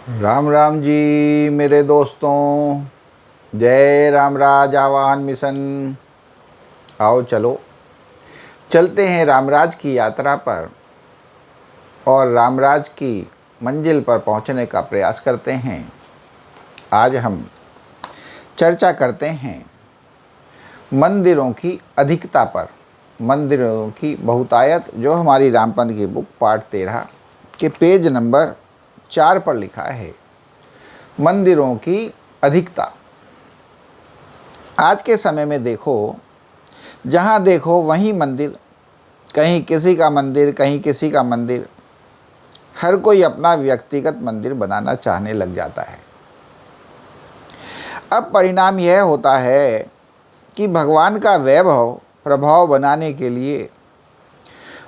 राम राम जी मेरे दोस्तों। जय रामराज आवाहन मिशन। आओ चलो चलते हैं रामराज की यात्रा पर और रामराज की मंजिल पर पहुंचने का प्रयास करते हैं। आज हम चर्चा करते हैं मंदिरों की अधिकता पर, मंदिरों की बहुतायत, जो हमारी रामपंथ की बुक पाठ 13 के पेज नंबर 4 पर लिखा है। मंदिरों की अधिकता। आज के समय में देखो, जहाँ देखो वहीं मंदिर, कहीं किसी का मंदिर, कहीं किसी का मंदिर। हर कोई अपना व्यक्तिगत मंदिर बनाना चाहने लग जाता है। अब परिणाम यह होता है कि भगवान का वैभव प्रभाव बनाने के लिए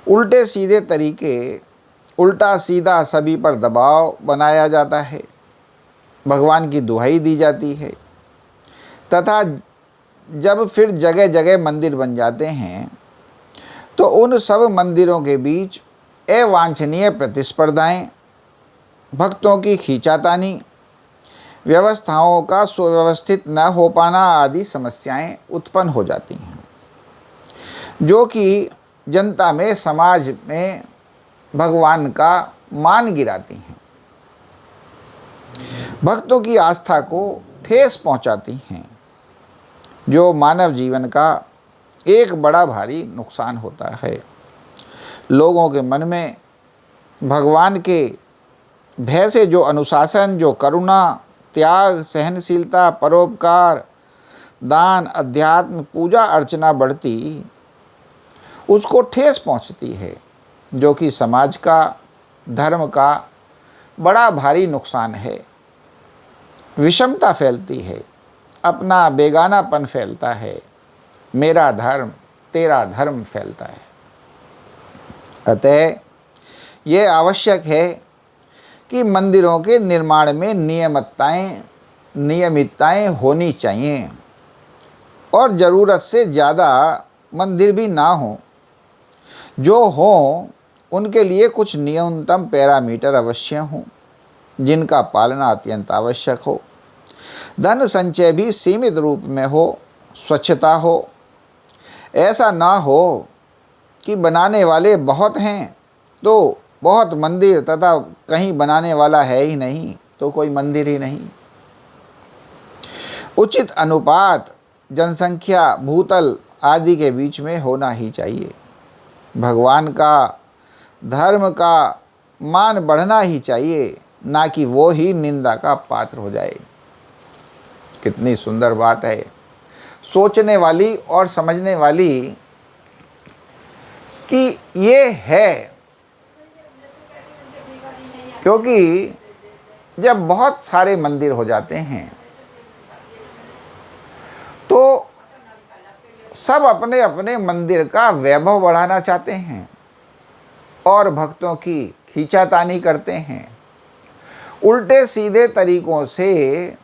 उल्टे सीधे तरीके, उल्टा सीधा सभी पर दबाव बनाया जाता है। भगवान की दुहाई दी जाती है तथा जब फिर जगह जगह मंदिर बन जाते हैं तो उन सब मंदिरों के बीच अवांछनीय प्रतिस्पर्धाएं, भक्तों की खींचातानी, व्यवस्थाओं का सुव्यवस्थित न हो पाना आदि समस्याएं उत्पन्न हो जाती हैं, जो कि जनता में, समाज में भगवान का मान गिराती हैं, भक्तों की आस्था को ठेस पहुंचाती हैं, जो मानव जीवन का एक बड़ा भारी नुकसान होता है। लोगों के मन में भगवान के भय से जो अनुशासन, जो करुणा, त्याग, सहनशीलता, परोपकार, दान, अध्यात्म, पूजा अर्चना बढ़ती, उसको ठेस पहुंचती है, जो कि समाज का, धर्म का बड़ा भारी नुकसान है। विषमता फैलती है, अपना बेगानापन फैलता है, मेरा धर्म तेरा धर्म फैलता है। अतः ये आवश्यक है कि मंदिरों के निर्माण में नियमितताएं होनी चाहिए और ज़रूरत से ज़्यादा मंदिर भी ना हों। जो हों उनके लिए कुछ न्यूनतम पैरामीटर अवश्य हों, जिनका पालना अत्यंत आवश्यक हो। धन संचय भी सीमित रूप में हो, स्वच्छता हो। ऐसा ना हो कि बनाने वाले बहुत हैं तो बहुत मंदिर, तथा कहीं बनाने वाला है ही नहीं तो कोई मंदिर ही नहीं। उचित अनुपात जनसंख्या, भूतल आदि के बीच में होना ही चाहिए। भगवान का, धर्म का मान बढ़ना ही चाहिए, ना कि वो ही निंदा का पात्र हो जाए। कितनी सुंदर बात है, सोचने वाली और समझने वाली कि ये है। क्योंकि जब बहुत सारे मंदिर हो जाते हैं तो सब अपने अपने मंदिर का वैभव बढ़ाना चाहते हैं और भक्तों की खींचातानी करते हैं, उल्टे सीधे तरीकों से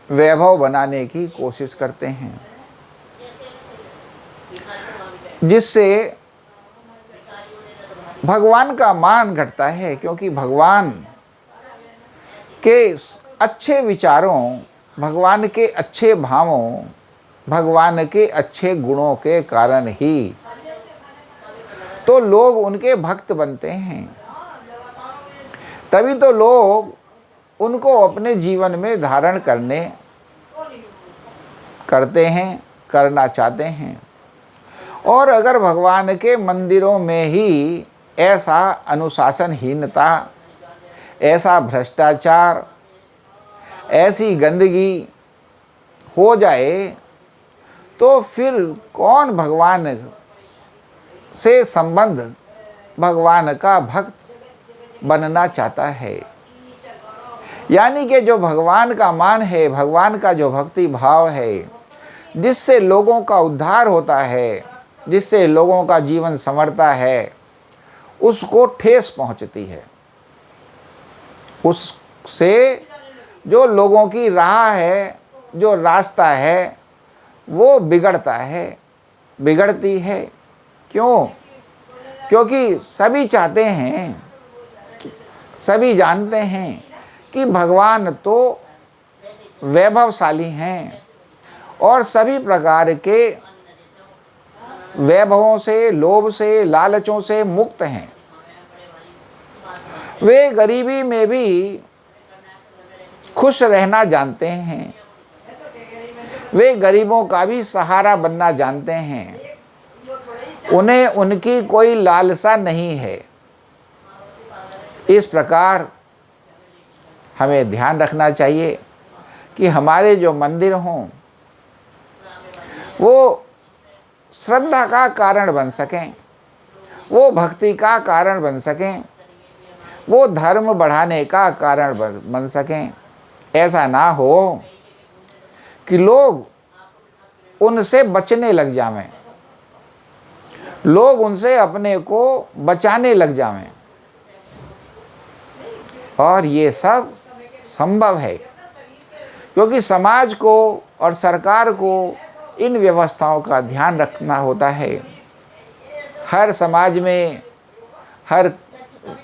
वैभव बनाने की कोशिश करते हैं, जिससे भगवान का मान घटता है। क्योंकि भगवान के अच्छे विचारों, भगवान के अच्छे भावों, भगवान के अच्छे गुणों के कारण ही तो लोग उनके भक्त बनते हैं। तभी तो लोग उनको अपने जीवन में धारण करते हैं, करना चाहते हैं। और अगर भगवान के मंदिरों में ही ऐसा अनुशासनहीनता, ऐसा भ्रष्टाचार, ऐसी गंदगी हो जाए तो फिर कौन भगवान से संबंध, भगवान का भक्त बनना चाहता है। यानी कि जो भगवान का मान है, भगवान का जो भक्ति भाव है, जिससे लोगों का उद्धार होता है, जिससे लोगों का जीवन संवरता है, उसको ठेस पहुंचती है। उससे जो लोगों की राह है, जो रास्ता है, वो बिगड़ता है, बिगड़ती है। क्यों? क्योंकि सभी चाहते हैं, सभी जानते हैं कि भगवान तो वैभवशाली हैं और सभी प्रकार के वैभवों से, लोभ से, लालचों से मुक्त हैं। वे गरीबी में भी खुश रहना जानते हैं। वे गरीबों का भी सहारा बनना जानते हैं। उन्हें उनकी कोई लालसा नहीं है। इस प्रकार हमें ध्यान रखना चाहिए कि हमारे जो मंदिर हों वो श्रद्धा का कारण बन सकें, वो भक्ति का कारण बन सकें, वो धर्म बढ़ाने का कारण बन सकें। ऐसा ना हो कि लोग उनसे बचने लग जावें, लोग उनसे अपने को बचाने लग जावें। और ये सब संभव है क्योंकि समाज को और सरकार को इन व्यवस्थाओं का ध्यान रखना होता है। हर समाज में, हर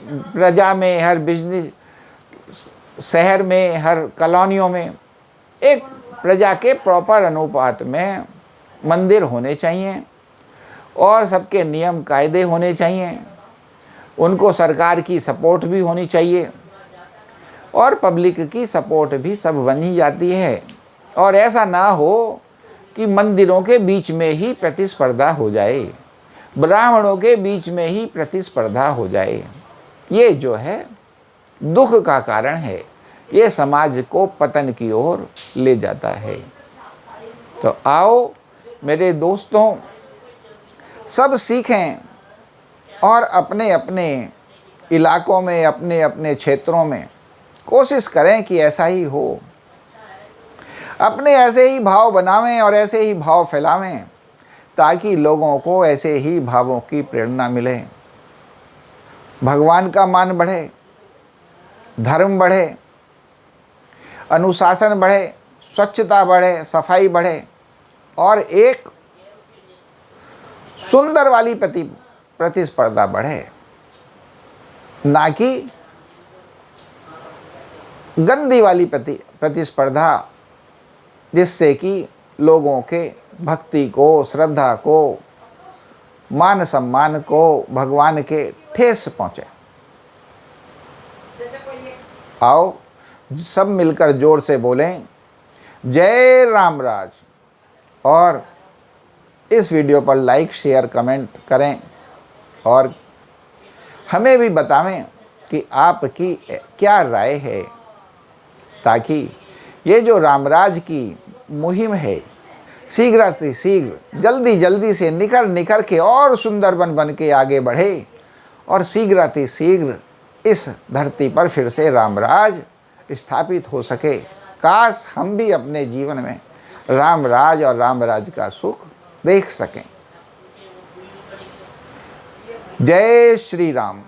प्रजा में, हर बिजनेस शहर में, हर कॉलोनियों में एक प्रजा के प्रॉपर अनुपात में मंदिर होने चाहिए और सबके नियम कायदे होने चाहिए। उनको सरकार की सपोर्ट भी होनी चाहिए और पब्लिक की सपोर्ट भी सब बन ही जाती है। और ऐसा ना हो कि मंदिरों के बीच में ही प्रतिस्पर्धा हो जाए, ब्राह्मणों के बीच में ही प्रतिस्पर्धा हो जाए। ये जो है दुख का कारण है, ये समाज को पतन की ओर ले जाता है। तो आओ मेरे दोस्तों, सब सीखें और अपने अपने इलाकों में, अपने अपने क्षेत्रों में कोशिश करें कि ऐसा ही हो। अपने ऐसे ही भाव बनावें और ऐसे ही भाव फैलावें ताकि लोगों को ऐसे ही भावों की प्रेरणा मिले। भगवान का मान बढ़े, धर्म बढ़े, अनुशासन बढ़े, स्वच्छता बढ़े, सफाई बढ़े और एक सुंदर वाली प्रतिस्पर्धा बढ़े, ना कि गंदी वाली प्रतिस्पर्धा, जिससे कि लोगों के भक्ति को, श्रद्धा को, मान सम्मान को, भगवान के ठेस पहुँचे। आओ सब मिलकर जोर से बोलें, जय रामराज। और इस वीडियो पर लाइक, शेयर, कमेंट करें और हमें भी बतावें कि आपकी क्या राय है, ताकि ये जो रामराज की मुहिम है शीघ्र से शीघ्र, जल्दी जल्दी से निखर के और सुंदर बन के आगे बढ़े और शीघ्र से शीघ्र इस धरती पर फिर से रामराज स्थापित हो सके। काश हम भी अपने जीवन में रामराज और रामराज का सुख देख सकें। जय श्री राम।